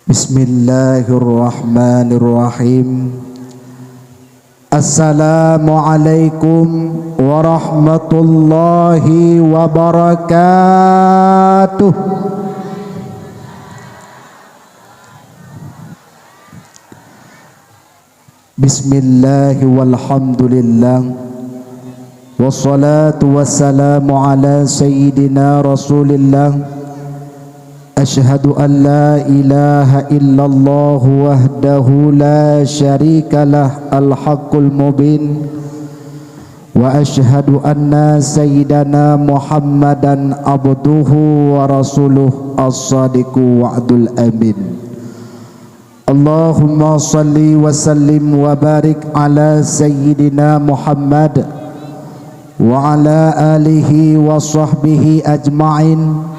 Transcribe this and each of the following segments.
Bismillahirrahmanirrahim. Assalamualaikum warahmatullahi wabarakatuh. Bismillahi walhamdulillah, wassalatu wassalamu ala sayyidina rasulillah. Asyhadu an la ilaha illallah wahdahu la syarikalah al-haqqul mubin, wa asyhadu anna sayyidana Muhammadan abduhu wa rasuluh as-sadiqu wa'dul amin. Allahumma salli wa sallim wa barik ala sayyidina Muhammad wa ala alihi wa sahbihi ajma'in.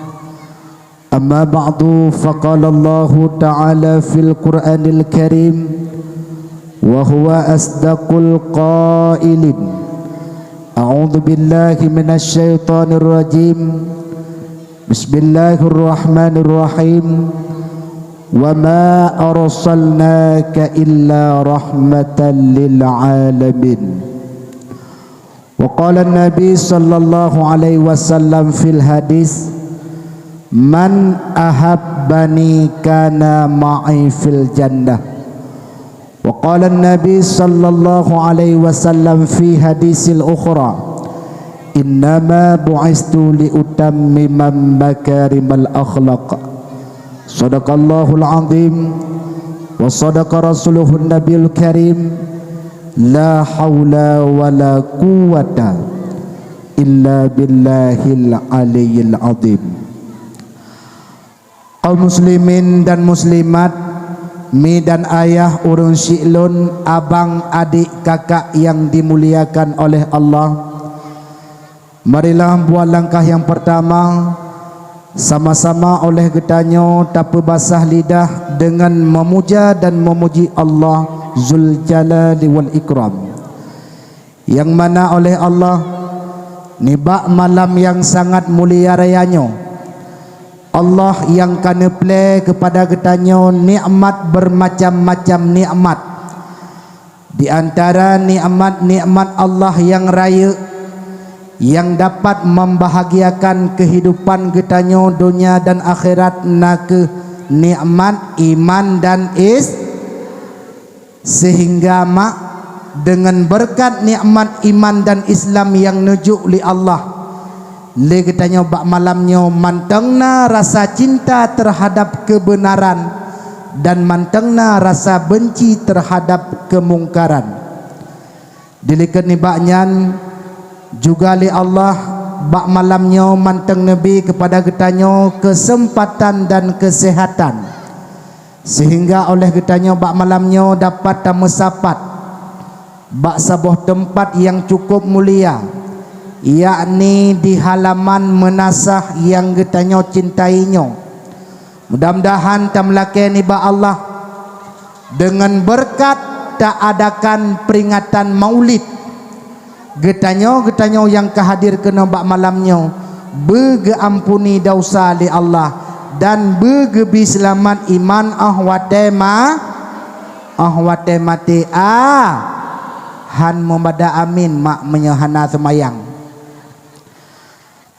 Amma ba'du, faqala Allahu ta'ala fil Qur'anil Karim wa huwa asdaqul qailin. A'udzu billahi minasy syaithanir rajim. Bismillahirrahmanirrahim. Wa ma arsalnaka illa rahmatan lil alamin. Wa qala an-nabi sallallahu alaihi wasallam fil hadis, man ahabbani kana ma'i fil jannah. Wa qala an-nabi sallallahu alaihi wasallam fi hadisil ukhra, innama bu'istu li utammima makarimal akhlaq. Sadaqallahul azim wa sadaqa rasuluhun nabiyul karim. La haula wa la quwwata illa billahil aliyyil azim. Kaum muslimin dan muslimat, mi dan ayah, urun syi'lun, abang, adik, kakak yang dimuliakan oleh Allah, marilah buat langkah yang pertama, sama-sama oleh getanyo tanpa basah lidah dengan memuja dan memuji Allah Zul Jalali wal Ikram, yang mana oleh Allah nibak malam yang sangat mulia rayanyo, Allah yang kana play kepada getanyo nikmat bermacam-macam nikmat. Di antara nikmat-nikmat Allah yang raya, yang dapat membahagiakan kehidupan getanyo dunia dan akhirat, nak nikmat iman dan sehingga mak dengan berkat nikmat iman dan Islam yang nujuk li Allah, le getanyo bak malamnyo mantengna rasa cinta terhadap kebenaran dan mantengna rasa benci terhadap kemungkaran. Dilikat ni baknyan juga li Allah bak malamnyo manteng Nabi kepada getanyo kesempatan dan kesehatan, sehingga oleh getanyo bak malamnyo dapat tamesapat bak sebuah tempat yang cukup mulia, yakni di halaman menasah yang getanyo cintainya. Mudah-mudahan tamlake ni ba Allah dengan berkat tak adakan peringatan maulid getanyo yang kehadir kena bak malamnya, bege ampuni dosa li Allah dan begebi selamat iman ahwate mati han membada amin mak menyahana semayang.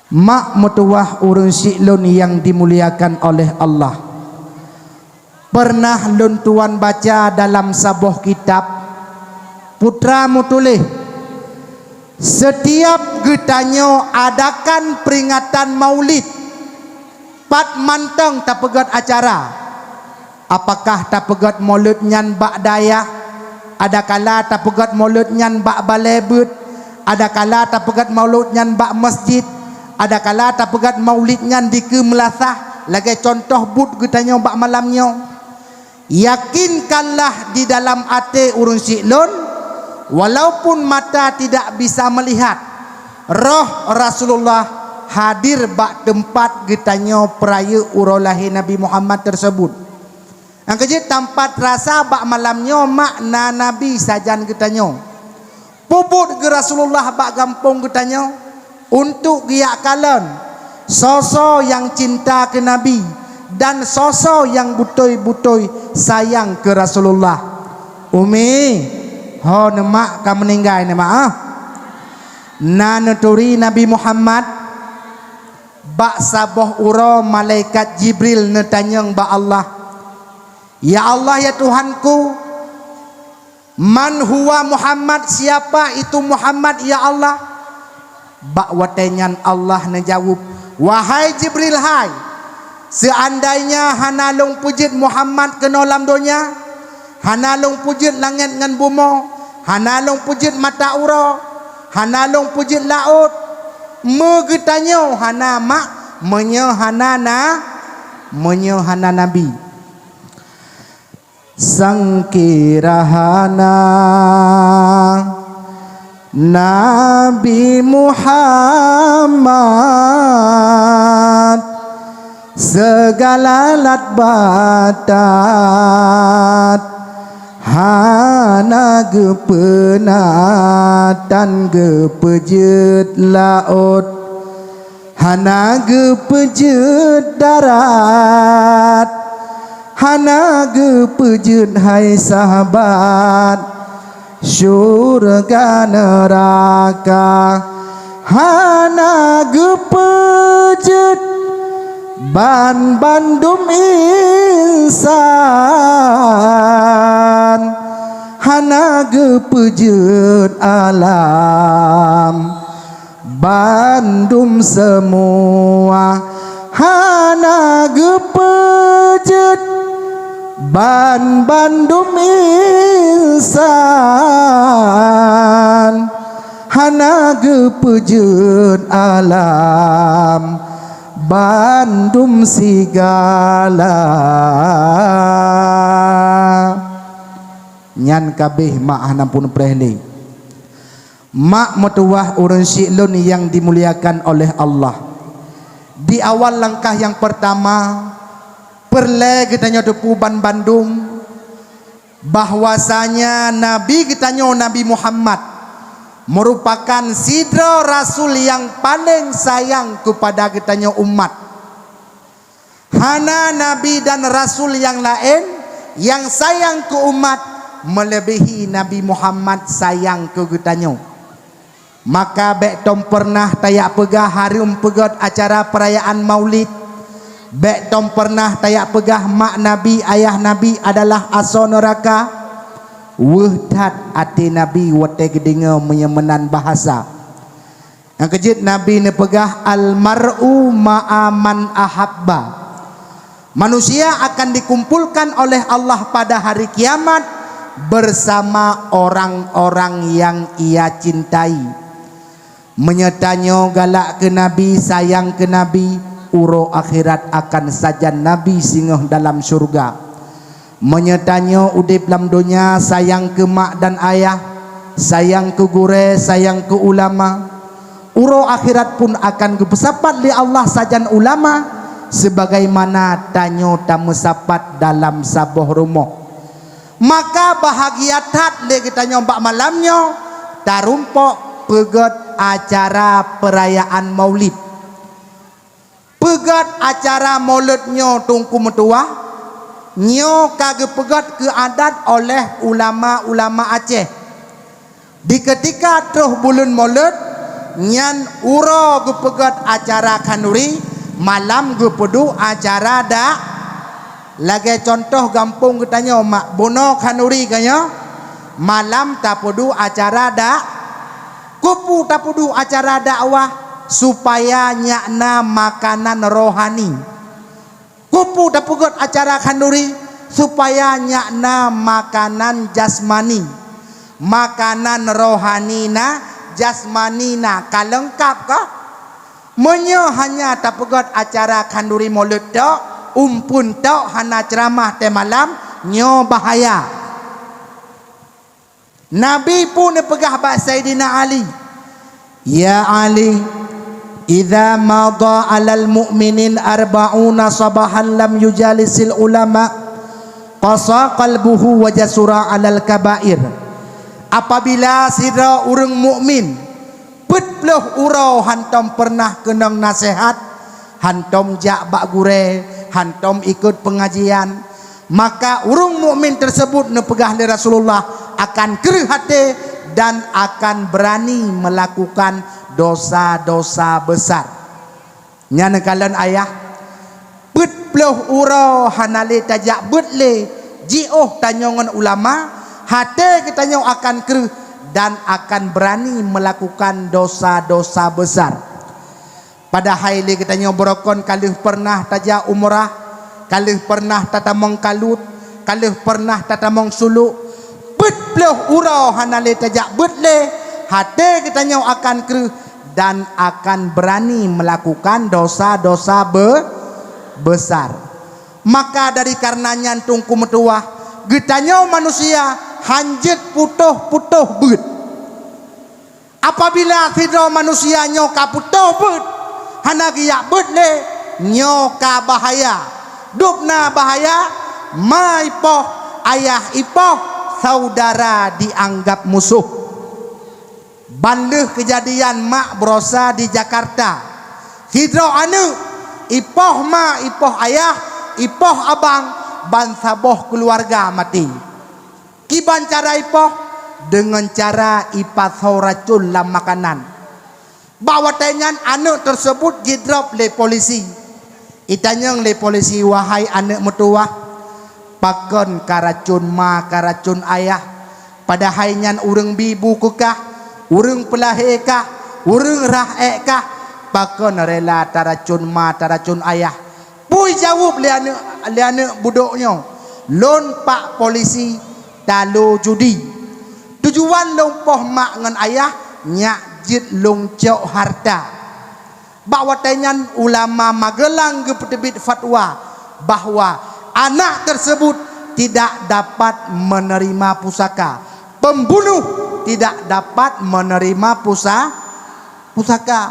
Mak mutuah urun syi'lun yang dimuliakan oleh Allah, pernah lun tuan baca dalam sebuah kitab, putra mutulih setiap getanyo adakan peringatan maulid pat manteng tak pegat acara. Apakah tak pegat maulid nyan bak daya, ada kala tak pegat maulid nyan bak balebut, ada kala tak pegat maulid nyan bak masjid, ada kala tak pegat maulid nyan di ke melasah. Lagi contoh but getanyo bak malamnyo, yakinkanlah di dalam hati urun syi'lun, walaupun mata tidak bisa melihat, roh Rasulullah hadir bak tempat getanyo peraya urolahi Nabi Muhammad tersebut. Yang kejut tempat rasa bak malamnyo makna Nabi sajan getanyo, puput ke Rasulullah bak gampung getanyo untuk giyak kalan sosok yang cinta ke Nabi, dan sosok yang butoi-butoi sayang ke Rasulullah. Umi ho nemak ka meninggal ni mak na nuturi Nabi Muhammad bak saboh uro malaikat Jibril netanyang ba Allah, ya Allah ya Tuhanku, man huwa Muhammad, siapa itu Muhammad ya Allah? Bak watenyan Allah nejawab, wahai Jibril, hai, seandainya hanalung pujit Muhammad ke nolam dunia, hanalung pujit langit ngan bumo, hanalung pujit mata uro, hanalung pujit laut, megetanyo hana mak menyohana Nabi sangkirahana Nabi Muhammad segala lat batat hana gepenatan gepejet laut, hana gepejet darat, hana gepejet hai sahabat syurga neraka, hana gepejet ban bandum insan, hana gepejet alam bandum semua, hana gepejet ban bandum insan, hana gepejet alam bandum sigala. Nyan kabeh mak hanampun prehni mak metuah urun syi'lun yang dimuliakan oleh Allah. Di awal langkah yang pertama perle kitanya depuban Bandung bahwasanya Nabi kitanya Nabi Muhammad merupakan sidra Rasul yang paling sayang kepada kitanya umat. Hana Nabi dan Rasul yang lain yang sayang ke umat melebihi Nabi Muhammad sayang ke kitanya. Maka Bektom pernah tayak pegah harum pegat acara perayaan Maulid. Bektom pernah tayak pegah mak Nabi, ayah Nabi adalah aso neraka. Wehdat ati Nabi wate gedinga menyemenan bahasa. Yang kejit Nabi ne pegah almar'u ma'aman ahabba. Manusia akan dikumpulkan oleh Allah pada hari kiamat bersama orang-orang yang ia cintai. Menyetanyo galak ke Nabi, sayang ke Nabi, uro akhirat akan sajan Nabi singgah dalam surga. Menyetanyo udip dalam dunia, sayang ke mak dan ayah, sayang ke gure, sayang ke ulama, uro akhirat pun akan kepesapat li Allah sajan ulama sebagaimana tanyo tamusapat dalam sabuh rumah. Maka bahagia tat le kita nyombak malamnya tarumpok pegat acara perayaan Maulid, pegat acara maulidnya tungku metua nyo kage pegat ke adat oleh ulama-ulama Aceh. Di ketika tuh bulan maulid nyan uro ge pegat acara kanuri, malam ge pedu acara dak. Lagi contoh gampung katanya mak bono kanuri kanya malam tapudu acara dak, kupu tapudu acara dakwah supaya nyakna makanan rohani. Kupu tapugot acara kanuri supaya nyakna makanan jasmani. Makanan rohanina jasmanina kalengkap kah? Menyo hanya tapugot acara kanuri maulid tok umpun tok hana ceramah te malam nyo bahaya. Nabi pun pegah ba Sayyidina Ali, ya Ali, idza madha 'alal mu'minin arba'una sabahan lam yujalisil ulama qasa qalbuhu wa jasura 'alal kaba'ir. Apabila sira urang mukmin petloh urau hantom pernah kenang nasihat, hantom jak bak gure, hantom ikut pengajian, maka urung mukmin tersebut nepegah li Rasulullah akan kerih hati dan akan berani melakukan dosa-dosa besar. Nyana kalian ayah bet ploh uro hanale tajak bet le jioh tanyongan ulama hati kita nyong akan kerih dan akan berani melakukan dosa-dosa besar. Pada haile kita nyong berokon kalih pernah tajak umrah, kalih pernah tatamong kalut, kalih pernah tatamong suluk. Bet ploh uro hanale tajak bet le hati kita nyong akan kerih dan akan berani melakukan dosa-dosa besar. Maka dari karenanya tungku metuah getanya manusia hanjet putuh-putuh bet. Apabila fidro manusia nyoka putuh bet hanagi yak bet le nyoka bahaya, dupna bahaya, ma ipoh ayah ipoh saudara dianggap musuh. Bandeh kejadian mak berosa di Jakarta. Hidro anu ipoh ma ipoh ayah ipoh abang bansaboh keluarga mati. Kiban cara ipoh dengan cara ipasau racun dalam makanan. Bawa tanyan anak tersebut didrop le polisi. Itanyang le polisi, wahai anak metuah, pakon karacun ma karacun ayah pada hainyan urang bibu kekah, urang pelahir kah, urang raek kah, pakon rela taracun ma taracun ayah. Pui jawab le anak budoknya, lon pak polisi talo judi. Tujuan lompoh mak ngan ayah nyak jit long cok harta. Bawa tanyan ulama Magelang geperbit fatwa bahwa anak tersebut tidak dapat menerima pusaka. Pembunuh tidak dapat menerima pusaka.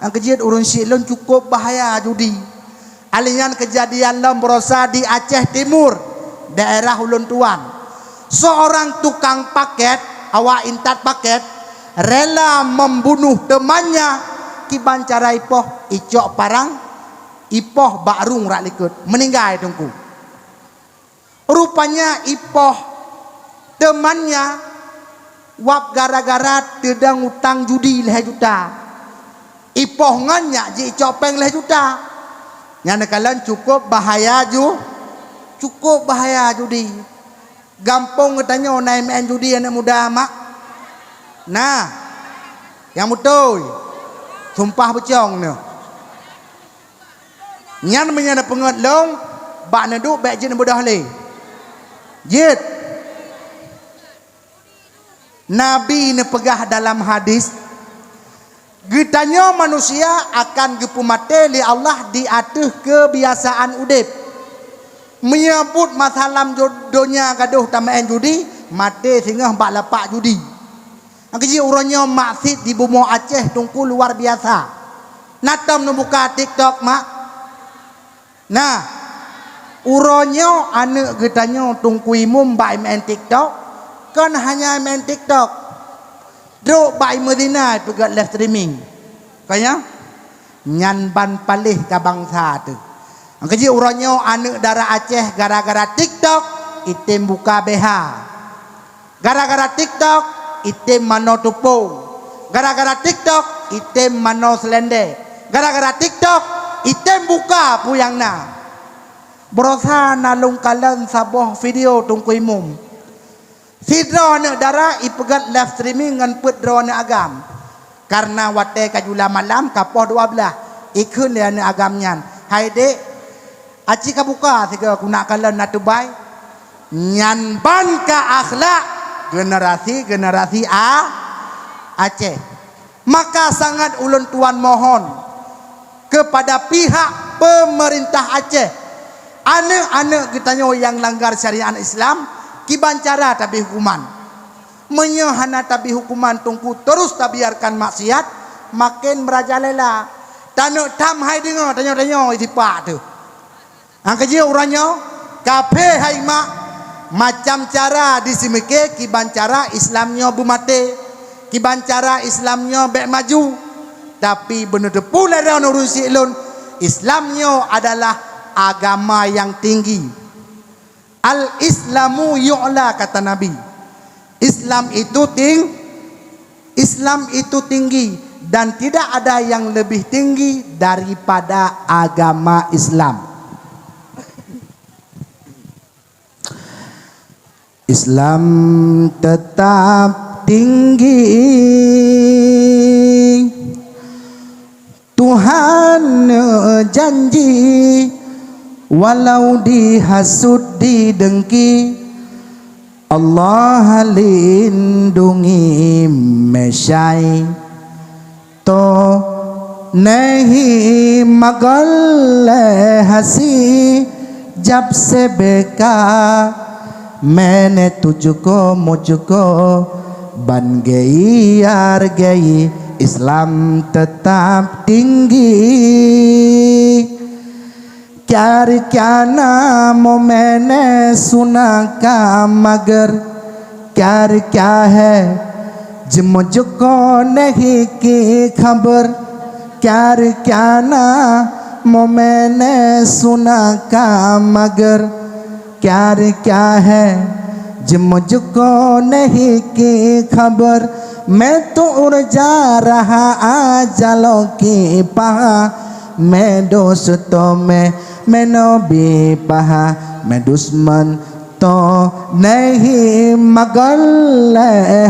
Yang kejadian urun silon cukup bahaya judi. Alingan kejadian berosa di Aceh Timur, daerah Ulun Tuan. Seorang tukang paket, awak intat paket, rela membunuh temannya. Kiban cara ipoh icok parang ipoh bakrung rak likut meninggal tungku. Rupanya ipoh temannya wap gara-gara tedang utang judi leh juta. Ipoh nganyak je icok peng leh juta. Nyana kalian cukup bahaya cukup bahaya judi. Gampang katanya naik main judi anak muda mak. Nah, yang betul. Sumpah becong ni. Nyan menyana pengat long bak neduk bak jin bodah le. Jit. Nabi ne pegah dalam hadis getanya manusia akan gepu mate li Allah di atas kebiasaan udip. Menyebut masalam jodohnya gaduh tamain judi, mate sehingga bak lapak judi. Angkeji urangnya maksud di Bumo Aceh tungku luar biasa. Natam membuka TikTok mak. Nah, urangnya anak getanya tungku imum bai main TikTok, kan hanya main TikTok. Dro bai Medina pegat live streaming. Kaya nyan ban palih ka bangsa tu. Angkeji urangnya anak darah Aceh gara-gara TikTok item buka BH. Gara-gara TikTok item mano tupung. Gara-gara TikTok item mano selende. Gara-gara TikTok item buka puyang na. Berosa nalung kalan saboh video tungku imum. Sidro ne darah ipegat live streaming ngan put drone agam. Karena wate kajula malam kapoh 12. Ikun dia ne agam nyan. Hai dek, aci ka buka tiga kuna kalan natubai. Nyan ban ka akhlak generasi Aceh. Maka sangat ulun tuan mohon kepada pihak pemerintah Aceh, anak-anak kitanya yang langgar syariat Islam kiban cara tapi hukuman menyehana tapi hukuman tungku terus tak biarkan maksiat makin merajalela. Tanuk tam hai dengar tanya-tanya itipak tu. Angkaji urangnya kafe hai mak macam cara disimike kiban cara Islamnya bumate, kiban cara Islamnya bek maju, tapi benar pula dah urusi lun Islamnya adalah agama yang tinggi. Al-Islamu yu'la, kata Nabi. Islam itu tinggi dan tidak ada yang lebih tinggi daripada agama Islam. Islam tetap tinggi, Tuhan janji, walau dihasut didengki, Allah lindungi mesyai. To नहीं मगल हंसी जब से बेकार मैंने तुझको मुझको बन गई यार गई. Islam tetap tinggi. क्या नाम मैंने सुना का मगर क्या है जो मुझको नहीं की खबर. क्या नाम मैंने सुना का मगर क्या है जो मुझको नहीं की खबर. मैं तो उड़ जा रहा आजलों की पहा, मैं दोस्तों में मैं नबी पहा, मैं दुश्मन तो नहीं मगर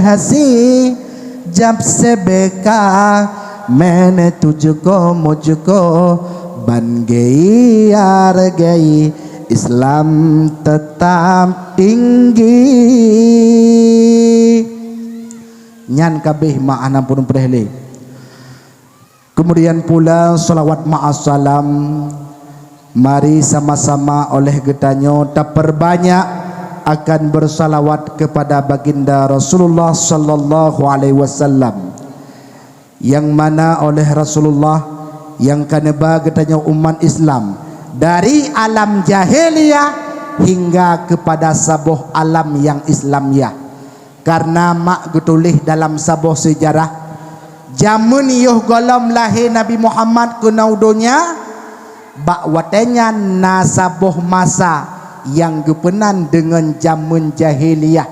हंसी जब से बेकार मैंने तुझको मुझको बन गई यार गई. Islam tetap tinggi. Nyan kabeh ma'ana pun perhele. Kemudian pula salawat ma'asalam, mari sama-sama oleh getanyo tak perbanyak akan bersalawat kepada baginda Rasulullah sallallahu alaihi wasallam, yang mana oleh Rasulullah yang kaneba getanyo umat Islam dari alam jahiliyah hingga kepada sabuh alam yang Islamiyah. Karena mak getulih dalam sabuh sejarah jamun yuh golom lahir Nabi Muhammad ke naudonya bakwatenya nasabuh masa yang gepenan dengan jamun jahiliyah.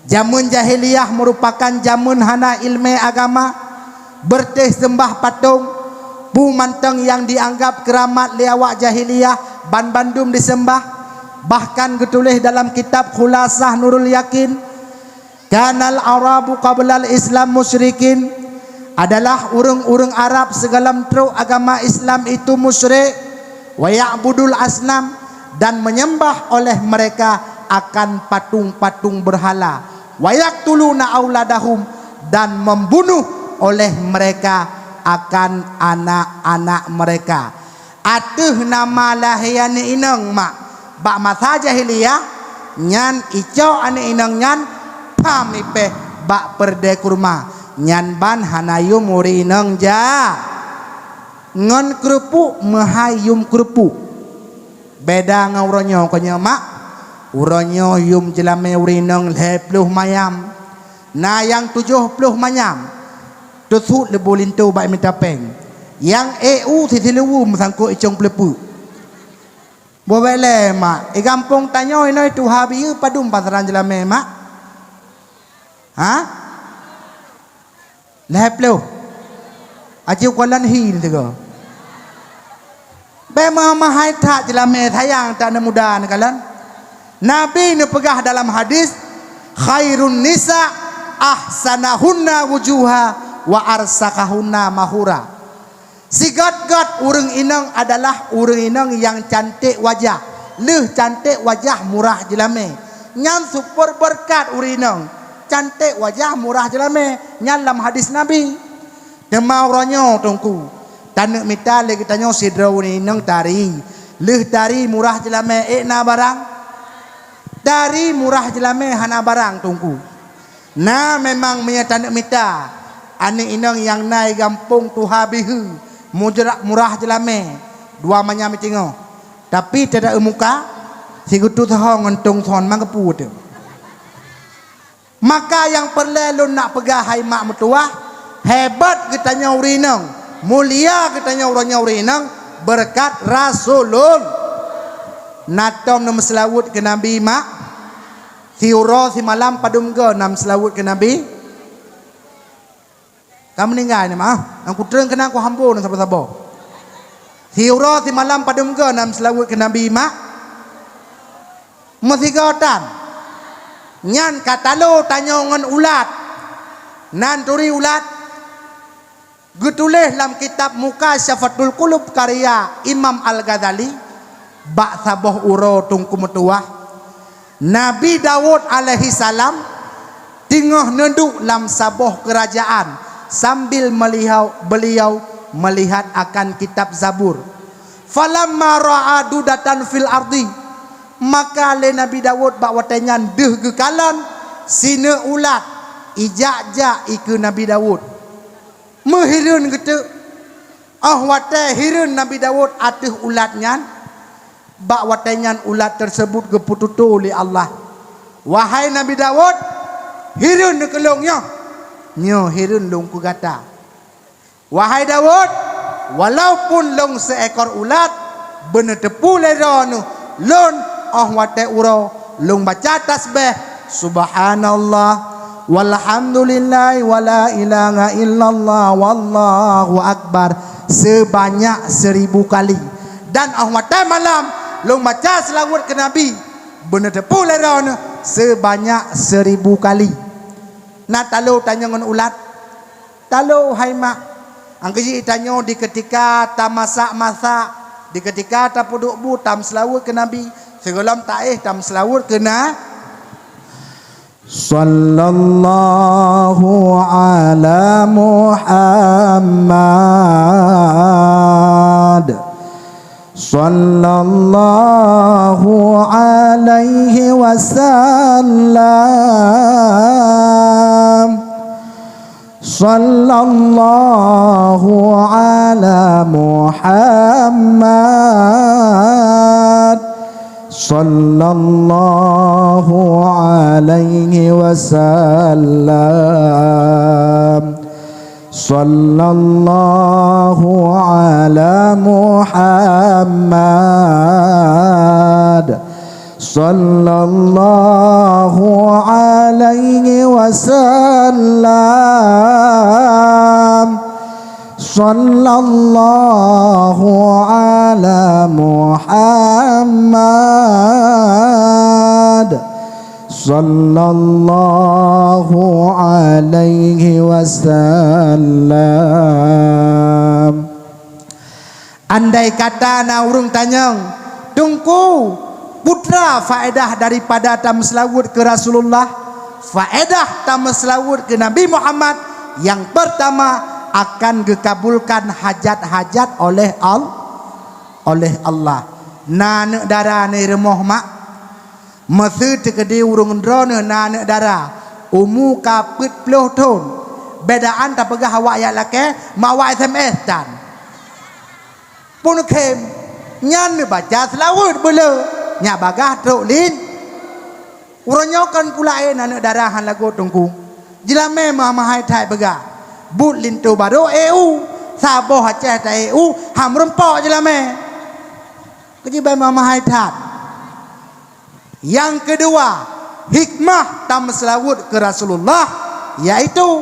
Jamun jahiliyah merupakan jamun hana ilmu agama, berteh sembah patung, bu manteng yang dianggap keramat liawak jahiliyah, ban bandum disembah. Bahkan getulih dalam kitab Khulasah Nurul Yakin, kanal Arabu qablal Islam musyrikin, adalah urang-urang Arab segala metro agama Islam itu musyrik, wa ya'budul asnam, dan menyembah oleh mereka akan patung-patung berhala, wa yaqtuluna auladahum, dan membunuh oleh mereka akan anak-anak mereka. Atuh nama lahiane inang mak bak masa jahiliyah nyan ijo ane inang nyan pamipe bak perde kurma nyan ban hanayum muri inang ja ngon kerupuk mahayum kerupuk beda ngauronyo konya mak uronyo yum jelame uri inang 20 mayam na yang 70 mayam tusuk lebu lintu bak minta peng yang EU sisilewu mesangko icong pelepu boleh mak gampung tanyo ino itu habi padum pasaran jelame mak ha leplo ajiu kwalan hi tego be mahai tak jelame sayang tak ada muda kalan nabi ni pegah dalam hadis khairun nisa ahsanahunna wujuha wa arsakahunna mahura. Si god urang inang adalah urang inang yang cantik wajah, leh cantik wajah murah jelame. Nyan super berkat urang inang cantik wajah murah jelame nyan dalam hadis Nabi. Demau ronyo tungku tanek mita lagi tanyo sidro urang inang tari leh tari murah jelame na barang dari murah jelame hana barang tungku. Na memang menyatanek mita ane inang yang naik gampung tu habihu murah jelame dua manya micingo tapi tidak muka si gutu thong ngontung thon mangkepu tu. Maka yang perlu nak pegahai mak mertua hebat kitanya urinang mulia kitanya uranya urinang berkat Rasulul. Natom nama selawut ke Nabi mak. Thiura si malam padum ke nam selawut ke Nabi. Kamu meninggal ni mak. Aku terang kena aku hambur dan sabar-sabar. Thiura si malam padum ke nam selawut ke Nabi mak. Masih gautan. Nyan katalo tanya ngan ulat. Nan turi ulat. Getulih dalam kitab Mukasyafatul Qulub karya Imam Al-Ghazali. Bak saboh uro tungku metuah. Nabi Daud alaihi salam tengah neduk dalam saboh kerajaan sambil beliau melihat akan kitab Zabur. Falamma ra'a dudatan fil ardi, maka le Nabi Daud bak watenyan deh gekalan sine ulat ijak-jak iku Nabi Daud. Mehirun gitu. Wate hirun Nabi Daud atih ulatnya. Bak watenyan ulat tersebut kepututu oleh Allah. Wahai Nabi Daud, hirun kelongnya. Nyo hirun long ku gata. Wahai Daud, walaupun long seekor ulat bener tepu leronu lon wate uro long baca tasbih subhanallah walhamdulillah wala ilaha illallah wallahu akbar sebanyak 1000 kali. Dan wate malam long baca selawat ke Nabi bener tepu leronu sebanyak 1000 kali. Nak talo tanya ngan ulat. Talo hai mak. Angkeji tanya di ketika ta masak-masak, di ketika ta puduk bu tam selawat ke Nabi. Segolam taih tam selawat kena sallallahu ala Muhammad sallallahu alaihi wasallam sallallahu ala Muhammad sallallahu alaihi wasallam sallallahu ala Muhammad sallallahu alaihi wasallam sallallahu ala Muhammad sallallahu alaihi wasallam. Andai kata na urung tanyang tungku putra faedah daripada tam selawat ke Rasulullah, faedah tam selawat ke Nabi Muhammad yang pertama akan dikabulkan hajat-hajat oleh Allah. Nanek darah ni remoh mak masa tekedi urung drone nanek darah umu kapit puluh tahun bedaan tak pegah awak ayat laki mawa SMS dan pun kem nyan baca selawat bela nyak bagah truk lin uronyokan pula nanek darahan lagu tungku jelame mahai thai begah but lintu baru EU saboh Aceh ta EU ham rempok jelame kejibai mahai thai. Yang kedua, hikmah tam selawat ke Rasulullah yaitu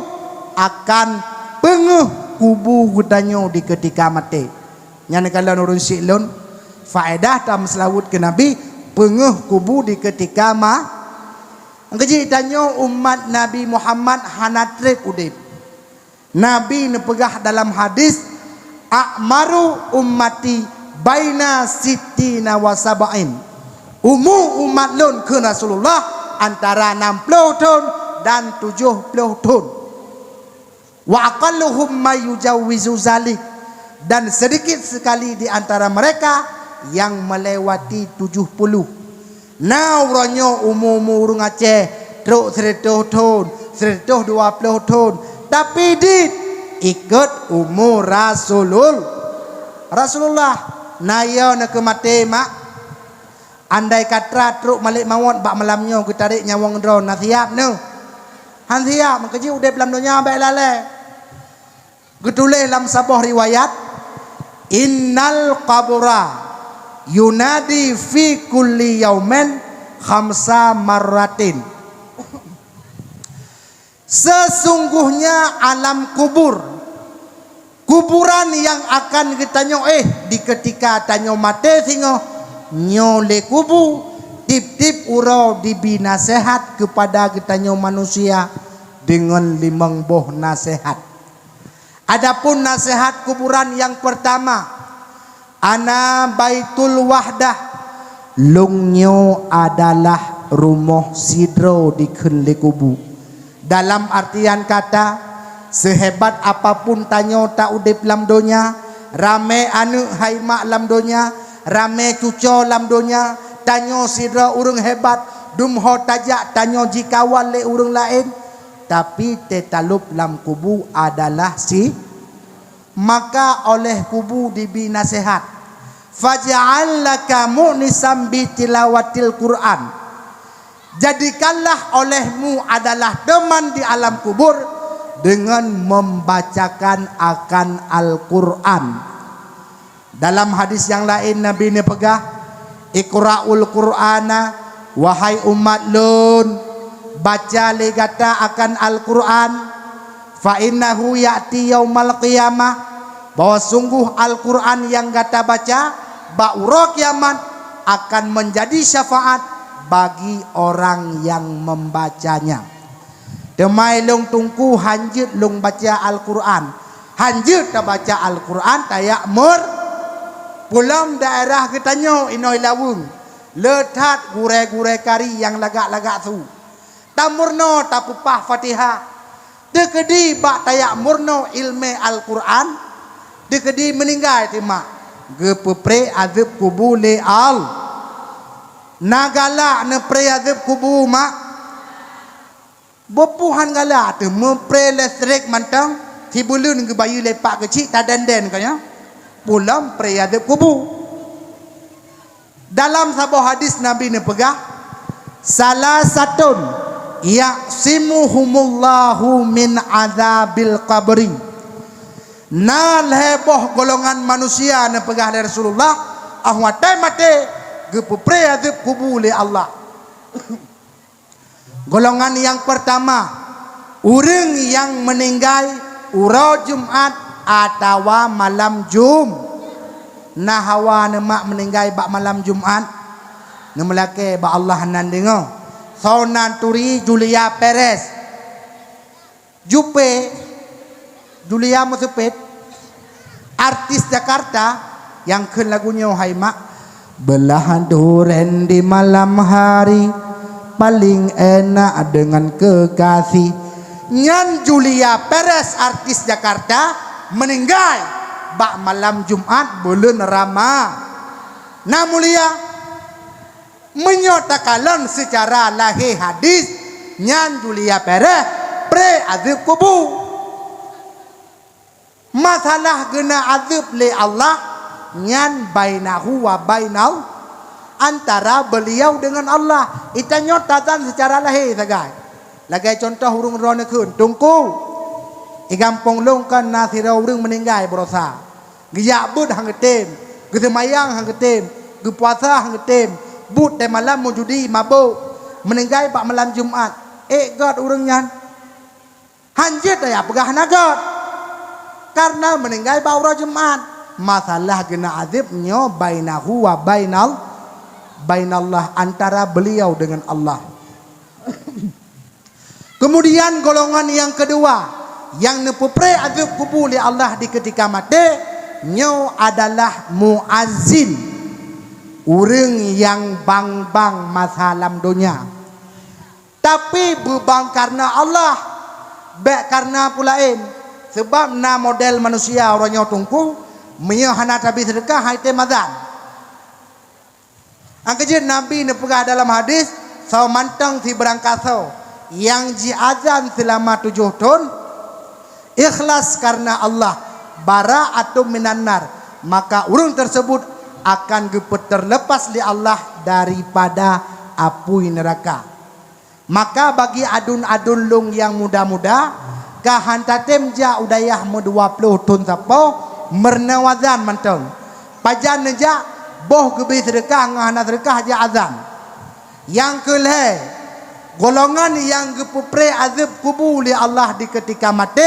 akan pengeh kubu gudanyo di ketika mati. Nyane kalau nurun silun faedah tam selawat ke Nabi pengeh kubu di ketika Angkeji tanyo umat Nabi Muhammad hanatret udip. Nabi nepegah dalam hadis a'maru ummati baina sittina wa sab'in. Umat lun ke Rasulullah antara 60 tahun dan 70 tahun. Wa aqalluhum may yujawizu zalik, dan sedikit sekali di antara mereka yang melewati 70. Nauranyo umur urung Aceh truk 100 tahun, 120 tahun, tapi dit ikut umur Rasulullah. Nayo nak mati mak. Andai katra truk malik mawon bak malamnya kita tarik nyawang drone na siap no. Han siap mengkaji udep dalam dunia baik lale. Getuleh dalam sabah riwayat innal qabra yunadi fi kulli yaumin khamsa marratin. Sesungguhnya alam kubur, kuburan yang akan kita di ketika tanyo mate singo nyole kubu tip-tip urau dibi nasihat kepada kita manusia dengan 5 buah nasihat. Adapun nasihat kuburan yang pertama, ana baitul wahdah, lungnyo adalah rumah sidro di kenli kubu. Dalam artian kata, sehebat apapun tanyo tak udip lam donya, rame anu haimak lam donya, rame cuco lam donya, tanyo sidro urang hebat, dumho tajak tanyo jikawan le urang lain, tapi tetalup lam kubu adalah maka oleh kubu dibi nasihat, faj'al laka mu'nisam bi tilawatil Qur'an, jadikanlah olehmu adalah teman di alam kubur dengan membacakan akan Al-Quran. Dalam hadis yang lain Nabi ini pegah, iqra'ul Qur'ana, wahai umat lun, baca legata akan Al-Quran, fa innahu ya'ti yaumal qiyamah, bahwa sungguh Al-Quran yang kata baca ba'ura kiamat akan menjadi syafaat bagi orang yang membacanya. Demai long tungku hanjut long baca Al-Quran, hanjut tak baca Al-Quran tayak mur pulang daerah ketanyo inoi lawung letat gure-gure kari yang lagak-lagak tu tamurno tapupah Fatihah dekedi bak tayak murno ilmu Al-Quran, dekedi meninggal timak gepepre azab kubu le al nagala ne pre azab kubu mak bopuhan gala tu mempre lestrik mantang tibulun ke bayu lepak kecil tak denden kaya pulang pre azab kubu. Dalam sebuah hadis Nabi ne pegah, salah satun ya'simuhumullahu min azabil qabri, nal heboh golongan manusia ne pegah dari Rasulullah ahwatai mate gepupre azab kubu le Allah. Golongan yang pertama, orang yang meninggal urau Jumat atau malam nah hawa nemak meninggal bak malam Jumat nemelake ba Allah nan dengo sonan turi Julia Perez Jupe Julia Musepet, artis Jakarta yang ke lagunya haimak belahan duren di malam hari paling enak dengan kekasih. Nyan Julia Perez artis Jakarta meninggal bak malam Jumat bulan Rama. Nah mulia menyatakan secara lahir hadis nyan Julia Perez pre azab kubu. Masalah gena azab le Allah nyan bainahu wa bainal, antara beliau dengan Allah. Itu nyotatan secara lahir sagai. Lagai contoh urung rona kun tungku igampong long kan nasira urung meninggal berosa. Giyak bud hang ketem, gesemayang hang ketem, gepuasa hang ketem, bud te malam mujudi mabuk, meninggal pak malam Jumat. God urung nyan. Hanjit ya pegah nagot. Karena meninggal baura Jumat. Masalah gena azabnya bainahu wa bainallah, antara beliau dengan Allah. Kemudian golongan yang kedua yang nepupre azab kubur oleh Allah di ketika mati, nyo adalah muazzin, orang yang bang-bang masalam dunia. Tapi bukan karena Allah, baik karena pulain. Sebab na model manusia orangnya tungku menyahana tabi sedekah haite mazan. Angkajin Nabi nepegah dalam hadis sau mantang si berangkaso yang jiazan selama 7 tahun ikhlas karena Allah bara atau minanar, maka orang tersebut akan terlepas di Allah daripada api neraka. Maka bagi adun-adun lung yang muda-muda kahantatem ja udayah 20 tahun sapo mernawazan mantong pajan neja boh gebi sedekah ngahana sedekah aja azan. Yang kelih golongan yang gepupre azab kubur oleh Allah di ketika mati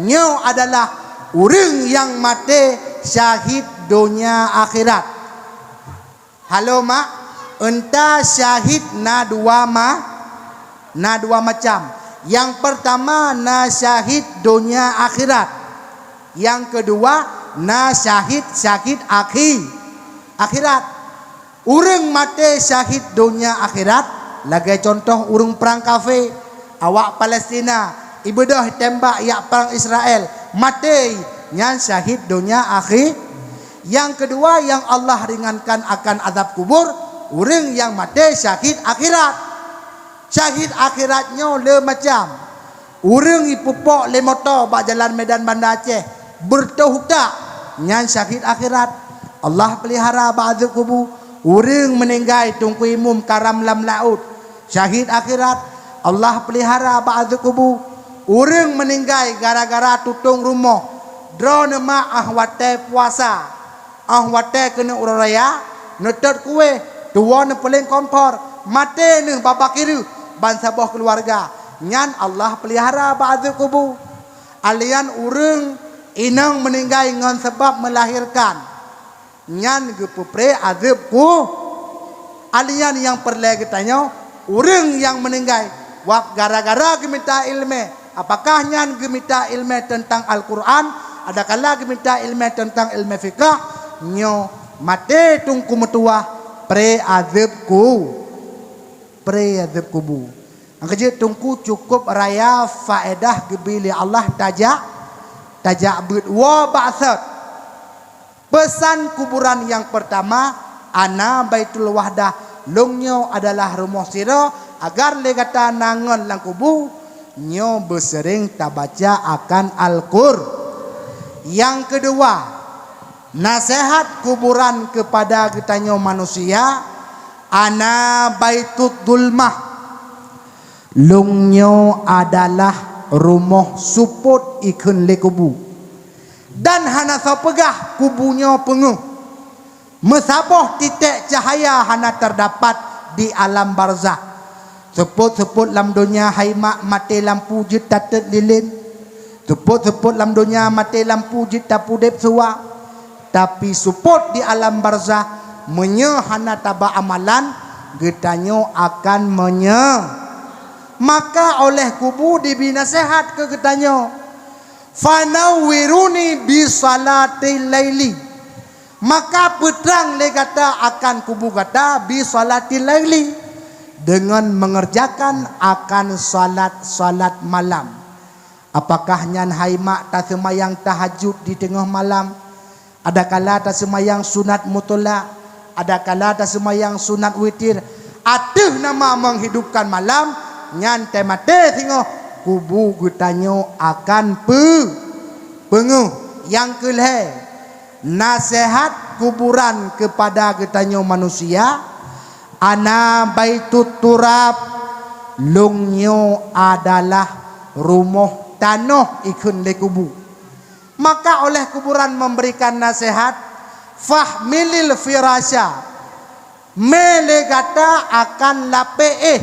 nyo adalah orang yang mati syahid dunia akhirat. Halo mak, entah syahid na dua macam. Yang pertama na syahid dunia akhirat. Yang kedua na syahid akhirat. Orang mati syahid dunia akhirat, lagi contoh orang perang kafir, awak Palestina, ibadah tembak ya perang Israel, mati yang syahid dunia akhir. Yang kedua yang Allah ringankan akan azab kubur, orang yang mati syahid akhirat. Syahid akhiratnya le macam orang ipupok le motor bak jalan Medan Bandar Aceh bertuhutak yang syahid akhirat. Allah pelihara bak azab kubur. Orang meninggal tungku imum karam lam laut, syahid akhirat. Allah pelihara ba'du kubur. Orang meninggal gara-gara tutung rumah, drone mak ahwate puasa, ahwate kena urang raya, netot kue, tua ne paling kompor, mate ne bapa kiri, ban sabah keluarga. Nyan Allah pelihara ba'du kubur. Alian orang inang meninggal dengan sebab melahirkan, nyan gepupre azab ku. Alian yang perle kitanya orang yang meninggal wak gara-gara gemita ilmu. Apakah nyan gemita ilmu tentang Al-Quran, adakala gemita ilmu tentang ilmu fikah, nyo mate tungku metua pre azab kubu. Angkajit tungku cukup raya faedah gebili Allah tajak berdua ba'sat. Pesan kuburan yang pertama, ana baitul wahdah, lungnyo adalah rumah siro, agar legata nangon lang kubu, nyo bersering tabaca akan Al-Qur. Yang kedua, nasihat kuburan kepada getanyo manusia, ana baitul dulmah, lungnyo adalah rumah suput ikun le kubu. Dan hana so pegah kubunya penguh. Mesaboh titik cahaya hana terdapat di alam barzah. Seput-seput lam dunia haimak mati lampu jit tatet lilin. Seput-seput lam dunia mati lampu jit tapudep suwa. Tapi suput di alam barzah menye hana taba amalan, getanyo akan menye. Maka oleh kubu dibina sehat ke getanyo, fanawwiruni bi salatil laili, maka peterang le kata akan kubu kata bi salatil laili, dengan mengerjakan akan salat malam. Apakah nyan haimak tak semayang tahajud di tengah malam, adakala tak semayang sunat mutolak, adakala tak semayang sunat witir, atuh nama menghidupkan malam, nyan temate tengok kubu gutanyo akan penguh. Yang kelih, nasihat kuburan kepada getanyo manusia, ana baitut turab, lungnyo adalah rumah tanah ikun le kubu. Maka oleh kuburan memberikan nasihat, fahmilil firasya, melegata akan lape'eh,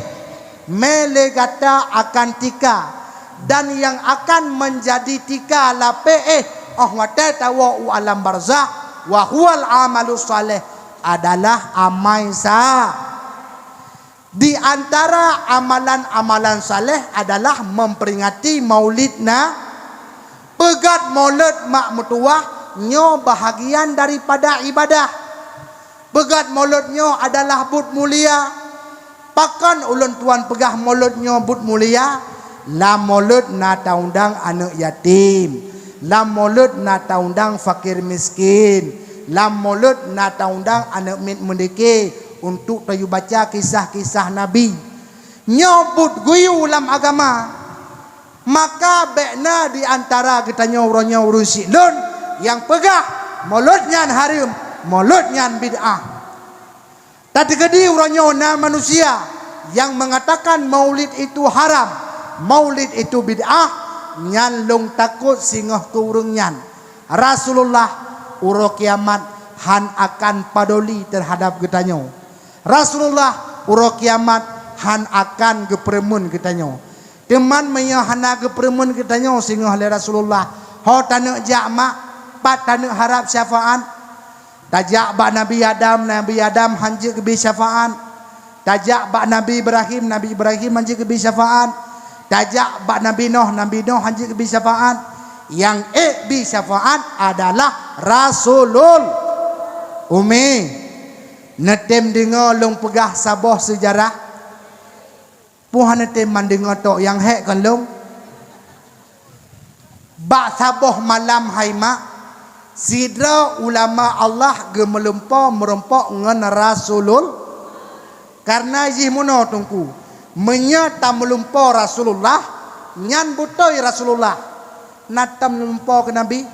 melegata akan tika, dan yang akan menjadi tika lape'eh ahwate tawa alam barzah wa huwal amalus saleh, adalah amai sah. Di antara amalan-amalan saleh adalah memperingati maulidna. Pegat maulid mak mutuah nyo bahagian daripada ibadah. Pegat maulidnyo adalah bud mulia. Pakan ulun tuan pegah maulidnyo bud mulia, la maulid na taundang anak yatim, la maulid na taundang fakir miskin, la maulid na taundang anak mendeke, untuk tayu baca kisah-kisah Nabi. Nyobut guyu dalam agama. Maka bekna di antara kita nyawronya urusi lun yang pegah maulidnya haram, maulidnya bid'ah. Tadi kedi uronyo na manusia yang mengatakan maulid itu haram, maulid itu bid'ah, nyan long takut singah kurung nyan. Rasulullah uro kiamat han akan padoli terhadap getanyo. Rasulullah uro kiamat han akan gepremun getanyo. Teman menyahana gepremun getanyo sehingga oleh Rasulullah ho tanek jakmak pat tanek harap syafaat. Tajak ba Nabi Adam hanje kebi syafaat. Tajak ba Nabi Ibrahim hanje kebi syafaat. Tajak ba Nabi Nuh hanje kebi syafaat. Yang bi syafaat adalah Rasulul Umi. Netem dengar long pegah saboh sejarah. Puhan netem mandengar tok yang hek kan long. Ba saboh malam haima. Sidra ulama Allah gemelempau merempok ngan Rasulul. Karena jihmuno tungku menyata melumpau Rasulullah nyan butoi Rasulullah natam melumpau ke Nabi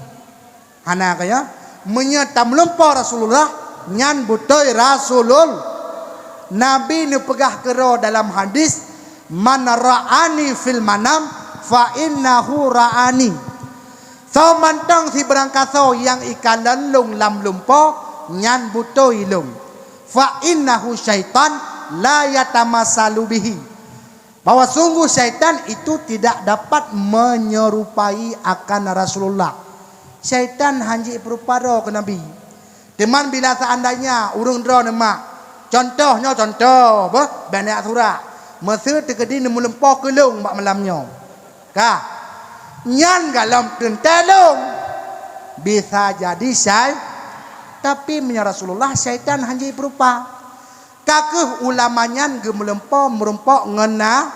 hana kaya menyata melumpau Rasulullah nyan butoi Rasulul Nabi ni pegah kero dalam hadis man ra'ani fil manam fa innahu ra'ani. So mantang si berangkat so yang ikalan lung lam lumpo nyan butoi lung fa innahu syaitan la yatamasalu bihi. Bahwa sungguh syaitan itu tidak dapat menyerupai akan Rasulullah. Syaitan hanji peruparo ke Nabi. Teman bila seandainya urung dro nema. Contohnya contoh bah banyak surah. Mesir tegedi nemu lempo kelung mak malamnya. Kah? Nyan galam tentelung. Bisa jadi tapi menyerah Rasulullah syaitan hanji perupa. Kakeh ulamanya gemelempau merempok ngena